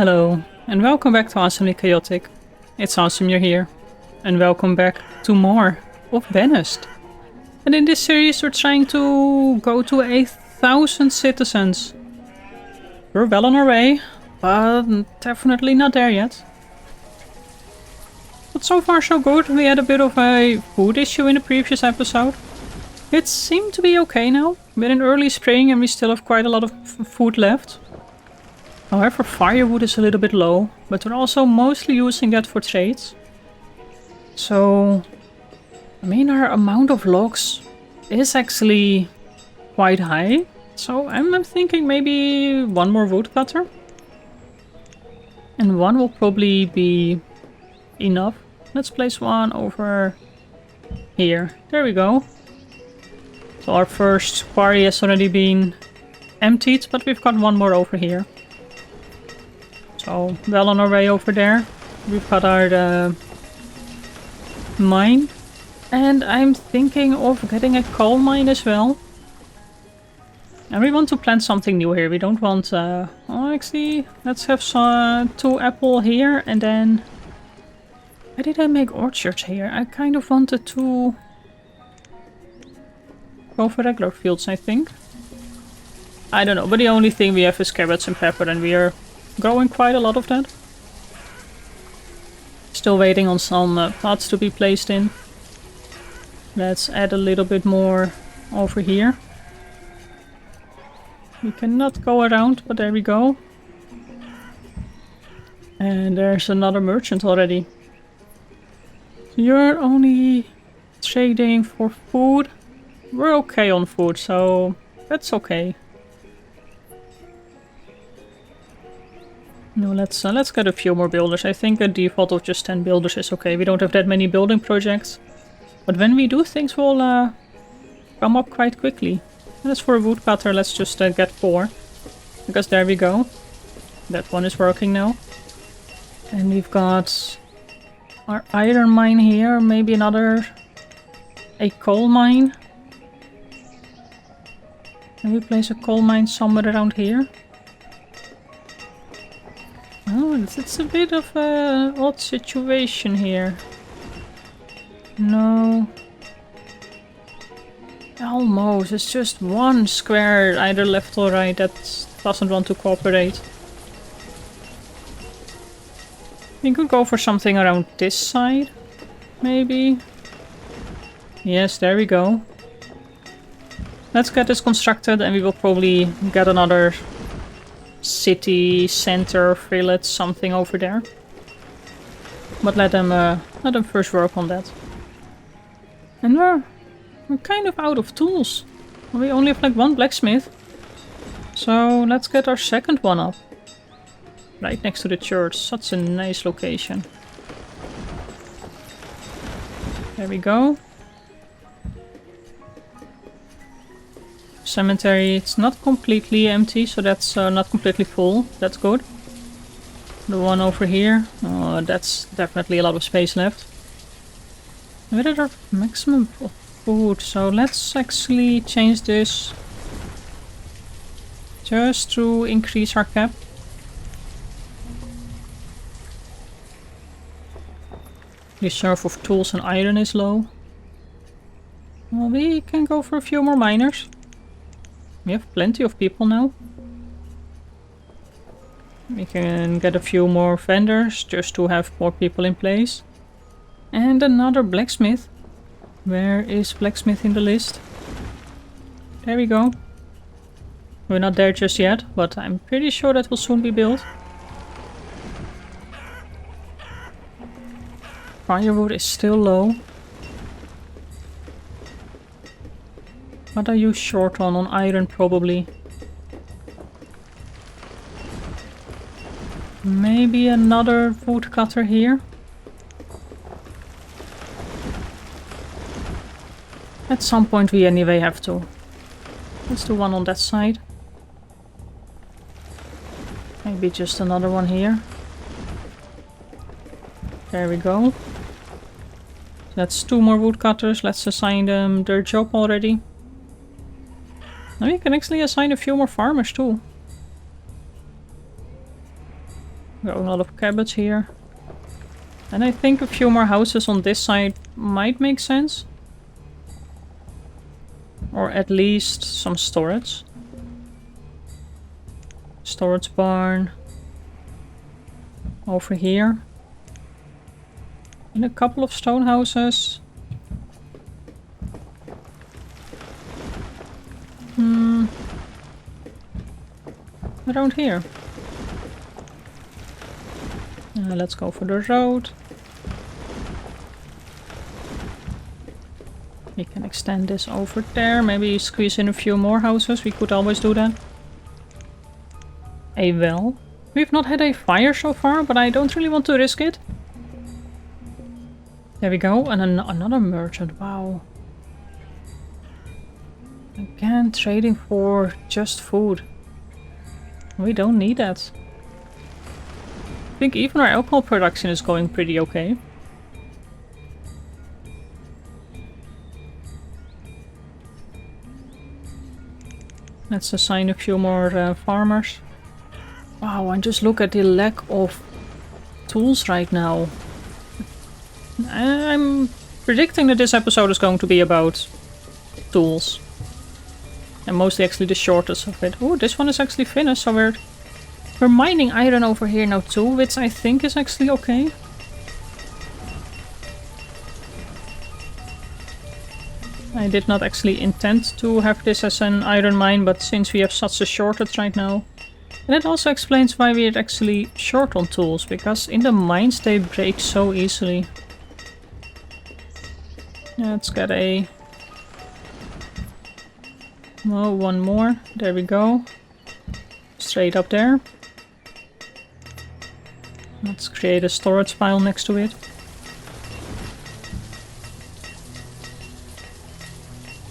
Hello, and welcome back to Awesomely Chaotic. It's awesome you're here. And welcome back to more of Banished. And in this series we're trying to go to 1,000 citizens. We're well on our way, but definitely not there yet. But so far so good. We had a bit of a food issue in the previous episode. It seemed to be okay now. We're in early spring and we still have quite a lot of food left. However, firewood is a little bit low, but we're also mostly using that for trades. So, I mean, our amount of logs is actually quite high. So I'm thinking maybe one more woodcutter. And one will probably be enough. Let's place one over here. There we go. So our first quarry has already been emptied, but we've got one more over here. So, well on our way over there. We've got our mine. And I'm thinking of getting a coal mine as well. And we want to plant something new here. We don't want... oh, actually, let's have some, 2 apple here. And then... Why did I make orchards here? I kind of wanted to... go for regular fields, I think. I don't know. But the only thing we have is carrots and pepper. And we are... growing quite a lot of that. Still waiting on some pots to be placed in. Let's add a little bit more over here. We cannot go around, but there we go. And there's another merchant already. You're only trading for food. We're okay on food, so that's okay. No, let's get a few more builders. I think a default of just 10 builders is okay. We don't have that many building projects. But when we do, things will come up quite quickly. And as for a woodcutter, let's just get 4. Because there we go. That one is working now. And we've got our iron mine here. Maybe a coal mine. Can we place a coal mine somewhere around here? Oh, it's a bit of an odd situation here. No. Almost. It's just one square, either left or right, that doesn't want to cooperate. We could go for something around this side, maybe. Yes, there we go. Let's get this constructed and we will probably get another city, center, village, something over there. But let them first work on that. And we're kind of out of tools. We only have like 1 blacksmith. So let's get our second one up. Right next to the church. Such a nice location. There we go. Cemetery, it's not completely empty, so that's not completely full. That's good. The one over here, that's definitely a lot of space left. We did our maximum of food, so let's actually change this just to increase our cap. The reserve of tools and iron is low. Well, we can go for a few more miners. We have plenty of people now. We can get a few more vendors just to have more people in place. And another blacksmith. Where is blacksmith in the list? There we go. We're not there just yet, but I'm pretty sure that will soon be built. Firewood is still low. What are you short on? On iron, probably. Maybe another woodcutter here. At some point we anyway have to. Let's do one on that side. Maybe just another one here. There we go. That's 2 more woodcutters. Let's assign them their job already. Now you can actually assign a few more farmers too. Got a lot of cabbage here. And I think a few more houses on this side might make sense. Or at least some storage. Storage barn. Over here. And a couple of stone houses. Around here. Let's go for the road. We can extend this over there. Maybe squeeze in a few more houses. We could always do that. A well. We've not had a fire so far, but I don't really want to risk it. There we go. And another merchant. Wow. Again, trading for just food. We don't need that. I think even our alcohol production is going pretty okay. Let's assign a few more farmers. Wow, and just look at the lack of tools right now. I'm predicting that this episode is going to be about tools. And mostly actually the shortest of it. Oh, this one is actually finished, so we're mining iron over here now too, which I think is actually okay. I did not actually intend to have this as an iron mine, but since we have such a shortage right now. And it also explains why we're actually short on tools, because in the mines they break so easily. Let's get a... Oh, one more. There we go. Straight up there. Let's create a storage pile next to it.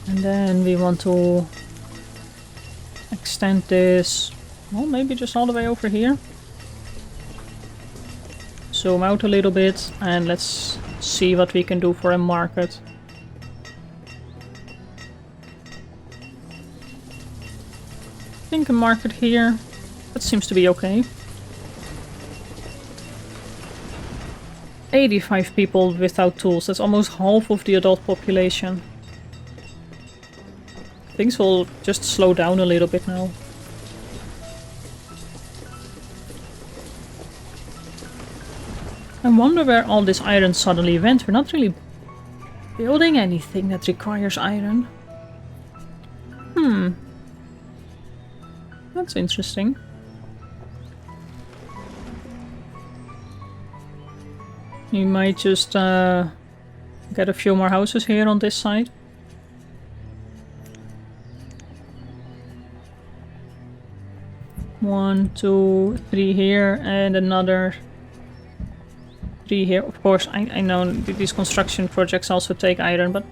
And then we want to extend this, well, maybe just all the way over here. Zoom out a little bit and let's see what we can do for a market. I think a market here, that seems to be okay. 85 people without tools, that's almost half of the adult population. Things will just slow down a little bit now. I wonder where all this iron suddenly went. We're not really building anything that requires iron. That's interesting. We might just get a few more houses here on this side. One, two, three here, and another 3 here. Of course, I know these construction projects also take iron, but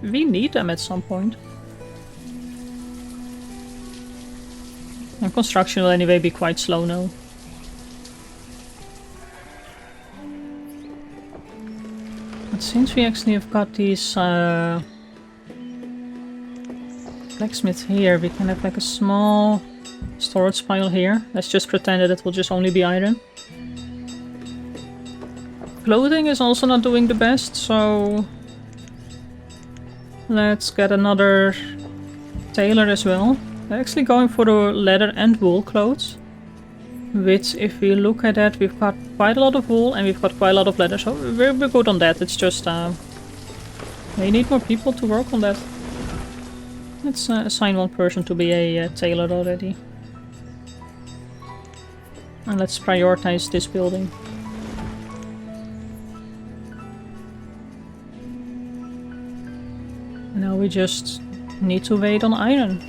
we need them at some point. And construction will anyway be quite slow now. But since we actually have got these blacksmiths here, we can have like a small storage pile here. Let's just pretend that it will just only be iron. Clothing is also not doing the best, so let's get another tailor as well. They're actually going for the leather and wool clothes. Which, if we look at that, we've got quite a lot of wool and we've got quite a lot of leather, so we're good on that. It's just we need more people to work on that. Let's assign one person to be a tailor already. And let's prioritize this building. Now we just need to wait on iron.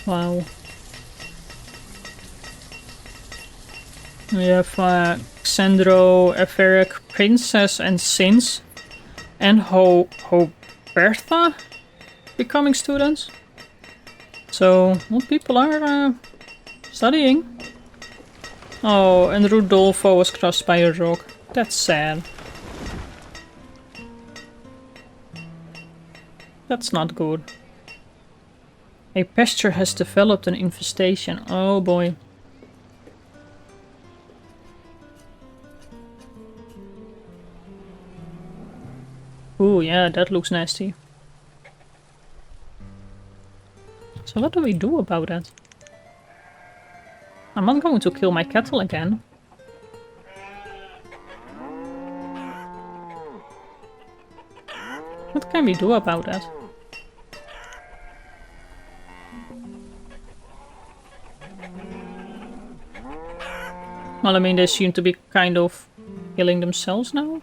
Wow. We have Xandro, Everic, Princess and Sins, and Bertha becoming students. So, well, people are studying. Oh, and Rudolfo was crushed by a rock. That's sad. That's not good. A pasture has developed an infestation. Oh boy. Ooh, yeah, that looks nasty. So what do we do about that? I'm not going to kill my cattle again. What can we do about that? Well, I mean, they seem to be kind of killing themselves now.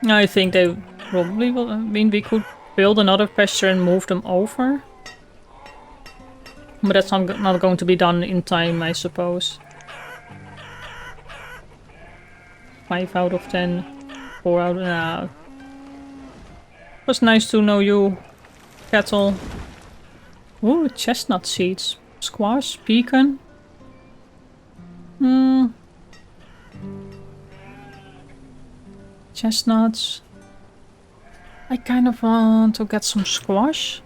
I think they probably will. I mean, we could build another pasture and move them over. But that's not going to be done in time, I suppose. 5 out of 10. 4 out of... Nah. It was nice to know you, cattle. Ooh, chestnut seeds. Squash, pecan. Chestnuts. I kind of want to get some squash.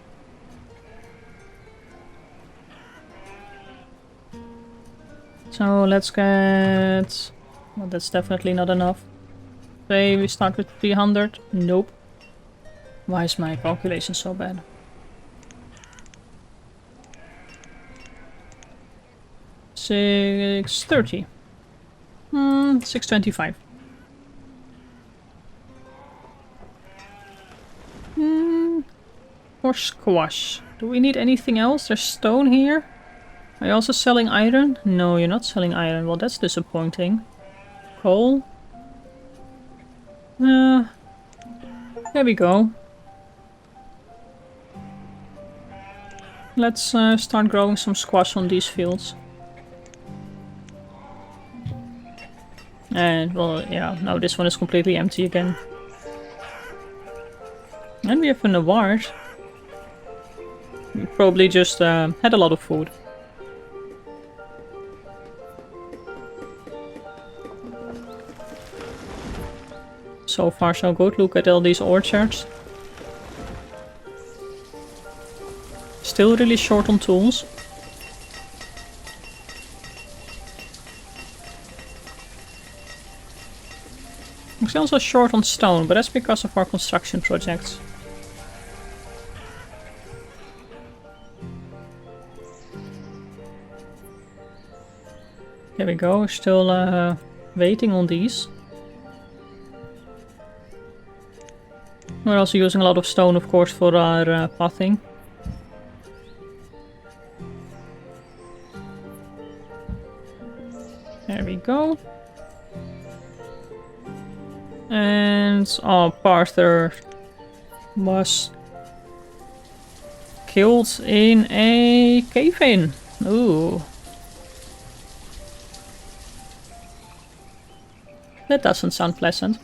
So let's get... Well, that's definitely not enough. Say we start with 300. Nope. Why is my calculation so bad? $630. 625. For squash. Do we need anything else? There's stone here. Are you also selling iron? No, you're not selling iron. Well, that's disappointing. Coal. There we go. Let's start growing some squash on these fields. And, well, yeah, now this one is completely empty again. And we have an award. We probably just had a lot of food. So far so good. Look at all these orchards. Still really short on tools. It's also short on stone, but that's because of our construction projects. There we go, still waiting on these. We're also using a lot of stone, of course, for our pathing. There we go. And Parther was killed in a cave-in. Ooh. That doesn't sound pleasant.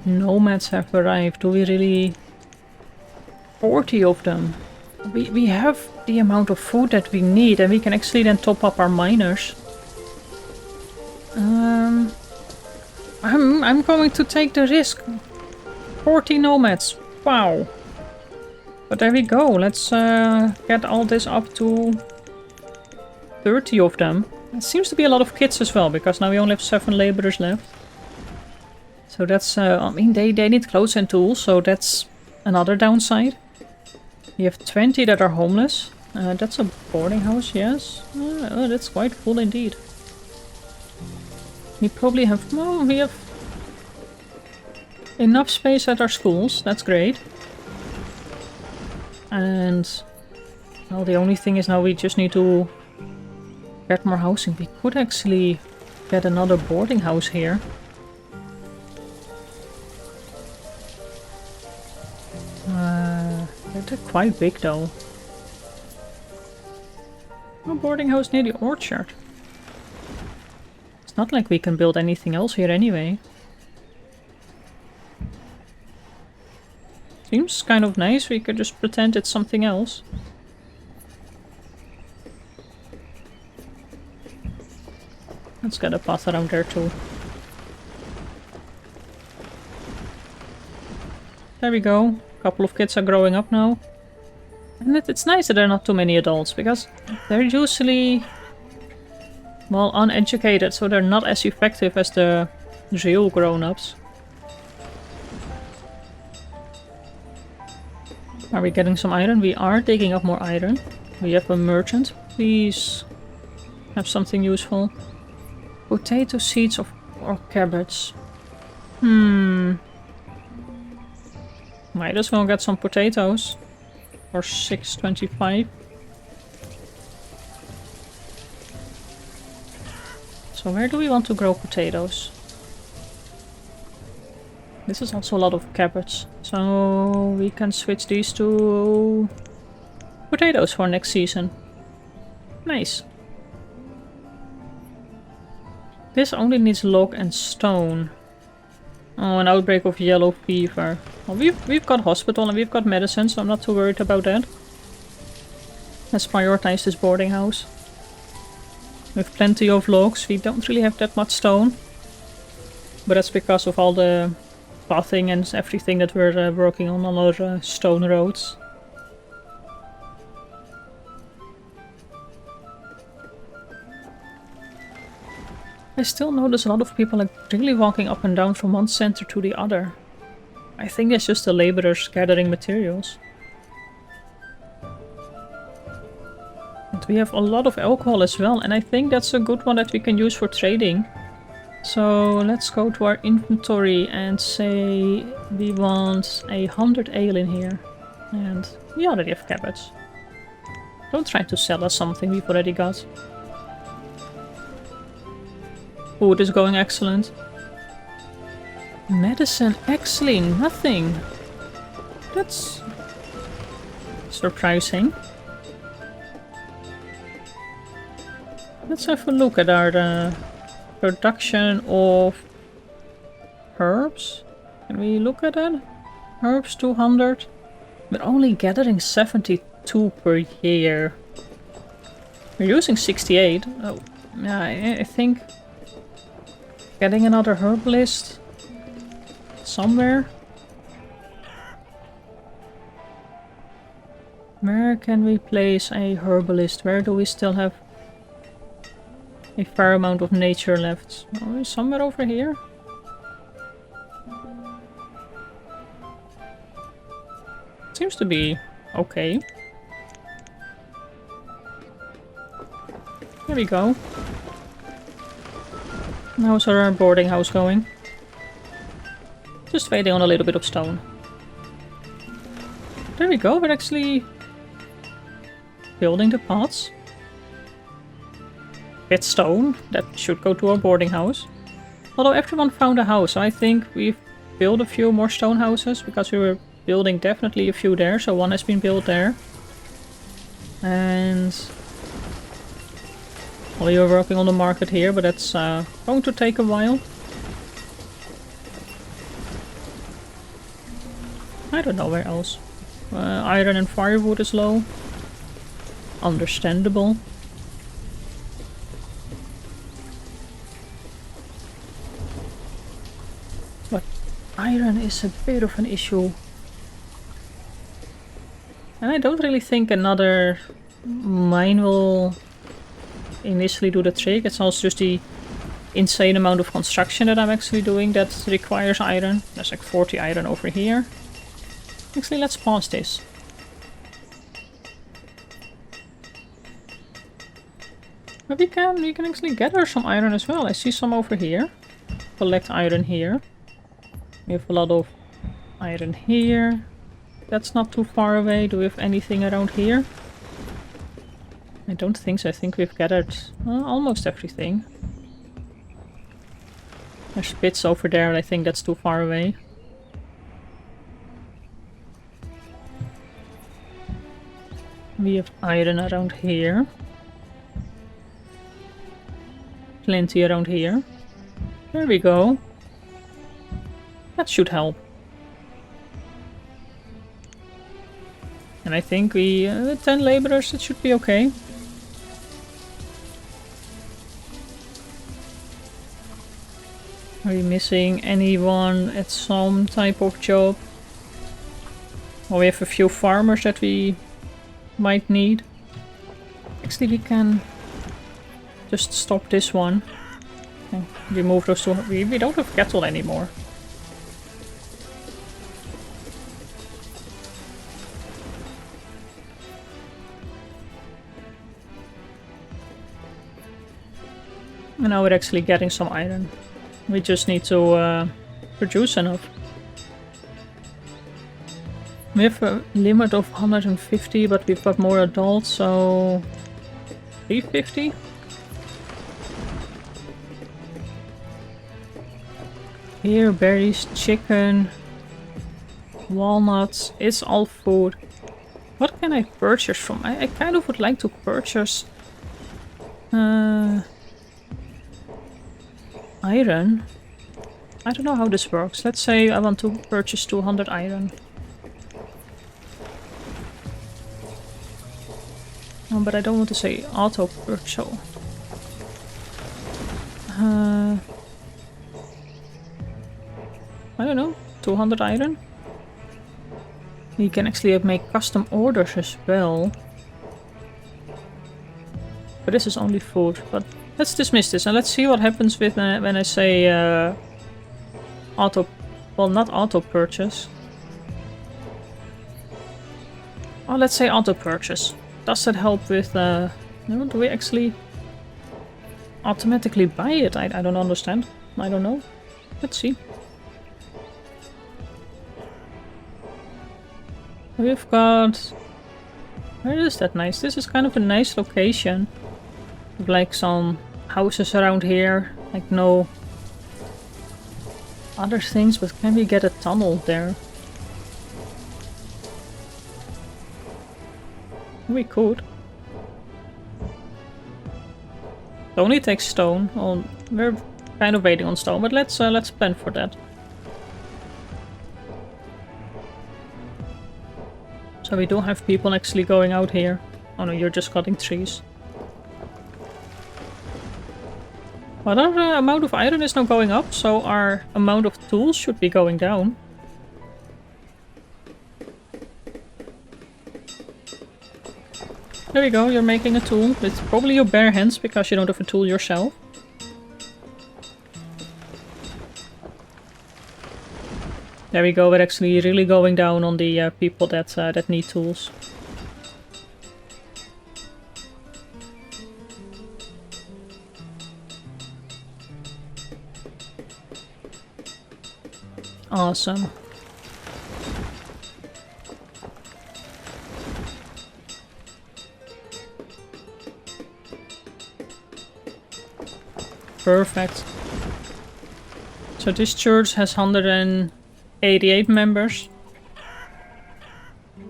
Nomads have arrived. Do we really... 40 of them. We have the amount of food that we need, and we can actually then top up our miners. I'm going to take the risk. 40 nomads. Wow. But there we go. Let's get all this up to 30 of them. It seems to be a lot of kids as well, because now we only have 7 laborers left. So that's, I mean, they need clothes and tools, so that's another downside. We have 20 that are homeless. That's a boarding house, yes. Oh, that's quite full indeed. We probably have... well, we have enough space at our schools. That's great. And... well, the only thing is now we just need to get more housing. We could actually get another boarding house here. They're quite big though. A boarding house near the orchard. It's not like we can build anything else here anyway. Seems kind of nice. We could just pretend it's something else. Let's get a path around there too. There we go. A couple of kids are growing up now. And it's nice that there are not too many adults, because they're usually, well, uneducated, so they're not as effective as the real grown-ups. Are we getting some iron? We are digging up more iron. We have a merchant. Please have something useful. Potato seeds or cabbage. Might as well get some potatoes. For 625. So where do we want to grow potatoes? This is also a lot of cabbage. So we can switch these to potatoes for next season. Nice. This only needs log and stone. Oh, an outbreak of yellow fever. Well, we've got hospital and we've got medicine, so I'm not too worried about that. Let's prioritize this boarding house. We have plenty of logs. We don't really have that much stone. But that's because of all the pathing and everything that we're working on our stone roads. I still notice a lot of people like really walking up and down from one center to the other. I think it's just the laborers gathering materials. And we have a lot of alcohol as well, and I think that's a good one that we can use for trading. So let's go to our inventory and say we want 100 ale in here. And we already have cabbage. Don't try to sell us something we've already got. Food is going excellent. Medicine, actually nothing. That's surprising. Let's have a look at our production of herbs. Can we look at that? Herbs 200. We're only gathering 72 per year. We're using 68. Oh, yeah, I think getting another herbalist somewhere. Where can we place a herbalist? Where do we still have a fair amount of nature left? Oh, somewhere over here? Seems to be okay. There we go. How's our boarding house going? Just waiting on a little bit of stone. There we go, we're actually building the pots. With stone, that should go to our boarding house. Although everyone found a house, so I think we've built a few more stone houses, because we were building definitely a few there, so one has been built there. And well, we were working on the market here, but that's going to take a while. I don't know where else. Iron and firewood is low. Understandable. But iron is a bit of an issue. And I don't really think another mine will initially do the trick. It's also just the insane amount of construction that I'm actually doing that requires iron. There's like 40 iron over here. Actually, let's pause this. But we can actually gather some iron as well. I see some over here. Collect iron here. We have a lot of iron here. That's not too far away. Do we have anything around here? I don't think so. I think we've gathered almost everything. There's pits over there. I think that's too far away. We have iron around here. Plenty around here. There we go. That should help. And I think we, 10 laborers, it should be okay. Are we missing anyone at some type of job? Well, we have a few farmers that we might need. Actually, we can just stop this one. Okay, remove those two. We don't have cattle anymore. And now we're actually getting some iron. We just need to produce enough. We have a limit of 150, but we've got more adults, so 350? Here, berries, chicken, walnuts, it's all food. What can I purchase from? I kind of would like to purchase iron. I don't know how this works. Let's say I want to purchase 200 iron. Oh, but I don't want to say auto purchase. I don't know. 200 iron? You can actually make custom orders as well. But this is only food. But let's dismiss this and let's see what happens with when I say auto... Well, not auto purchase. Oh, let's say auto purchase. Does that help with... No, do we actually automatically buy it? I don't understand. I don't know. Let's see. We've got... Where is that nice? This is kind of a nice location. With like some houses around here. Like no other things, but can we get a tunnel there? We could. It only takes stone. Well, we're kind of waiting on stone, but let's plan for that. So we do have people actually going out here. Oh no, you're just cutting trees. Well, our amount of iron is now going up, so our amount of tools should be going down. There we go, you're making a tool with probably your bare hands because you don't have a tool yourself. There we go, we're actually really going down on the people that need tools. Awesome. Perfect. So this church has 188 members.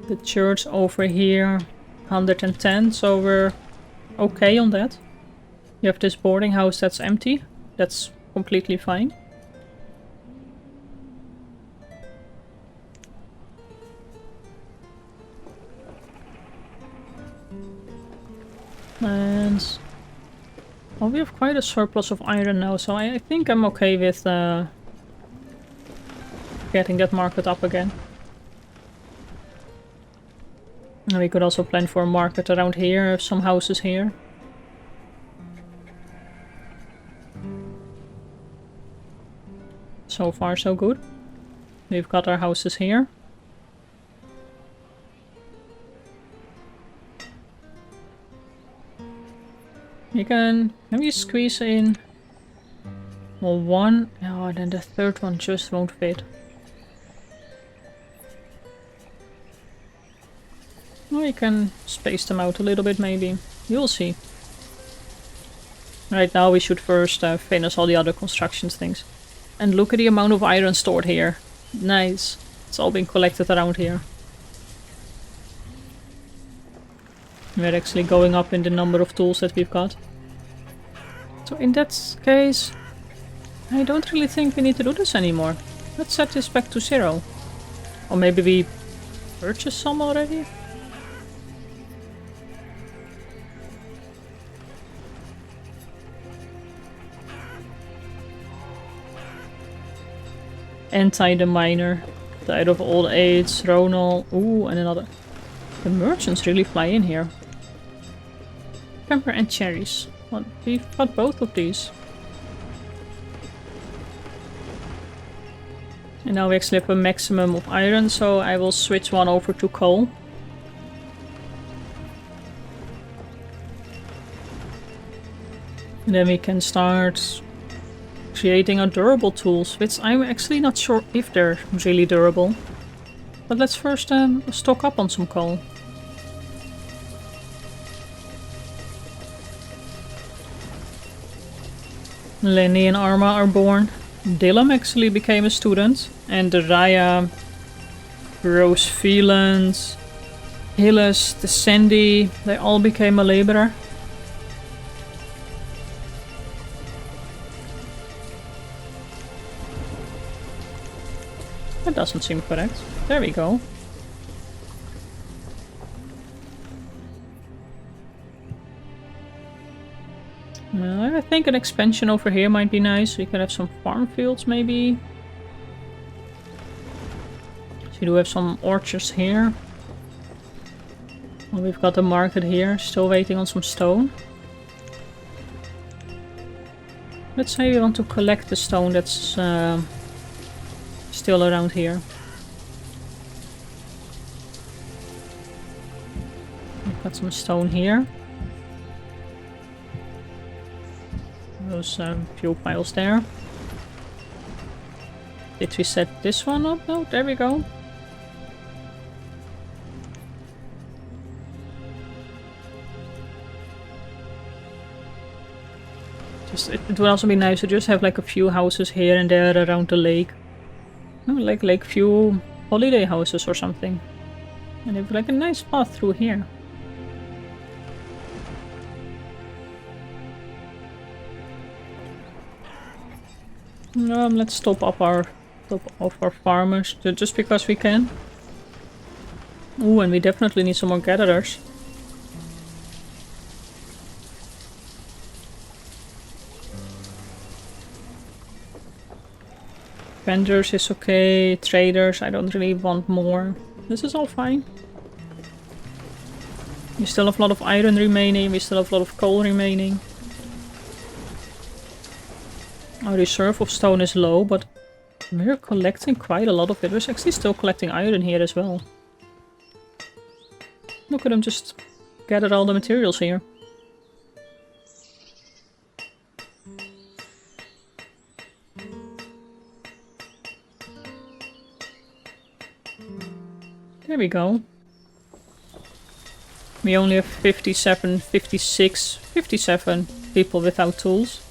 The church over here 110, so we're okay on that. You have this boarding house that's empty. That's completely fine. And well, we have quite a surplus of iron now, so I think I'm okay with getting that market up again. And we could also plan for a market around here, some houses here. So far so good. We've got our houses here. Can we squeeze in well, one? Oh, then the third one just won't fit. Well, we can space them out a little bit maybe. You'll see. Right now we should first finish all the other construction things. And look at the amount of iron stored here. Nice. It's all been collected around here. We're actually going up in the number of tools that we've got. So in that case, I don't really think we need to do this anymore. Let's set this back to 0. Or maybe we purchased some already? Anti the miner. Died of old age. Ronald. Ooh, and another. The merchants really fly in here. Pepper and cherries. Well, we've got both of these. And now we actually have a maximum of iron, so I will switch one over to coal. And then we can start creating our durable tools, which I'm actually not sure if they're really durable. But let's first stock up on some coal. Lenny and Arma are born. Dylan actually became a student. And Raya, Rose Phelan, Hillis, the Sandy, they all became a laborer. That doesn't seem correct. There we go. I think an expansion over here might be nice. We could have some farm fields maybe. So we do have some orchards here. Well, we've got the market here. Still waiting on some stone. Let's say we want to collect the stone that's still around here. We've got some stone here. Those fuel piles there. Did we set this one up? No, there we go. It would also be nice to just have like a few houses here and there around the lake. No, like few holiday houses or something. And have like a nice path through here. Let's top off our farmers just because we can. Ooh, and we definitely need some more gatherers. Vendors is okay. Traders, I don't really want more. This is all fine. We still have a lot of iron remaining. We still have a lot of coal remaining. Our reserve of stone is low, but we're collecting quite a lot of it. We're actually still collecting iron here as well. Look at them just gather all the materials here. There we go. We only have 57 people without tools.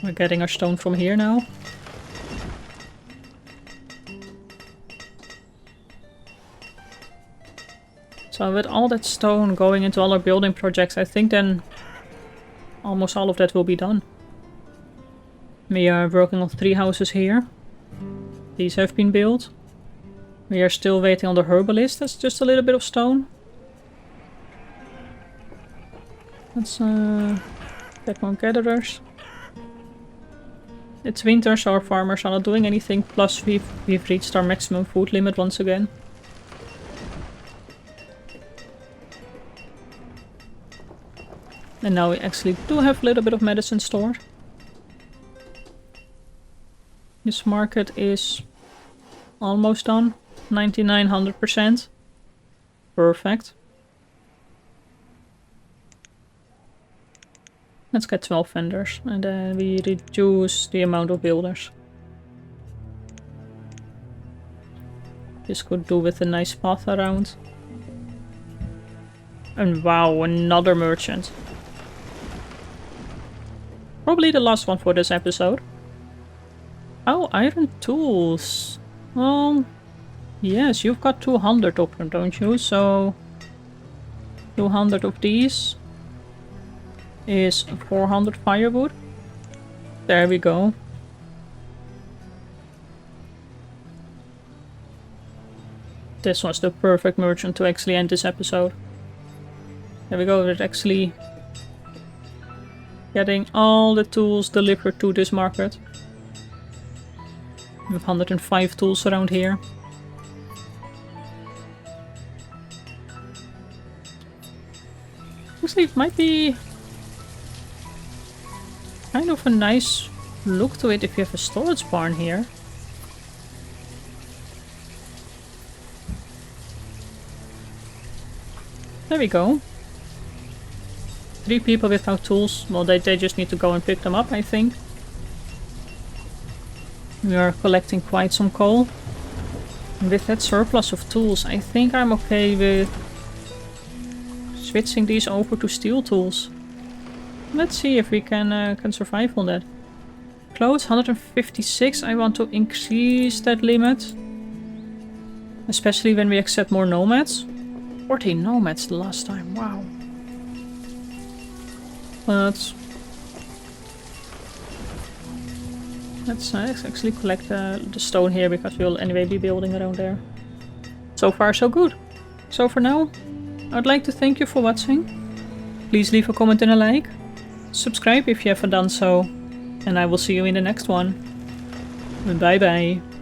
We're getting our stone from here now. So with all that stone going into all our building projects, I think then almost all of that will be done. We are working on 3 houses here. These have been built. We are still waiting on the herbalist. That's just a little bit of stone. Let's get more gatherers. It's winter, so our farmers are not doing anything. Plus we've reached our maximum food limit once again. And now we actually do have a little bit of medicine stored. This market is almost done. 9900%. Perfect. Let's get 12 vendors. And then we reduce the amount of builders. This could do with a nice path around. And wow, another merchant. Probably the last one for this episode. Oh, iron tools. Well, yes, you've got 200 of them, don't you? So 200 of these is 400 firewood. There we go. This was the perfect merchant to actually end this episode. There we go, it actually getting all the tools delivered to this market. We have 105 tools around here. Actually, it might be kind of a nice look to it if you have a storage barn here. There we go. 3 people without tools. Well, they just need to go and pick them up, I think. We are collecting quite some coal. And with that surplus of tools, I think I'm okay with switching these over to steel tools. Let's see if we can survive on that. Clothes, 156. I want to increase that limit. Especially when we accept more nomads. 14 nomads the last time, wow. Let's actually collect the stone here, because we'll anyway be building around there. So far so good. So for now, I'd like to thank you for watching. Please leave a comment and a like. Subscribe if you haven't done so. And I will see you in the next one. Bye bye.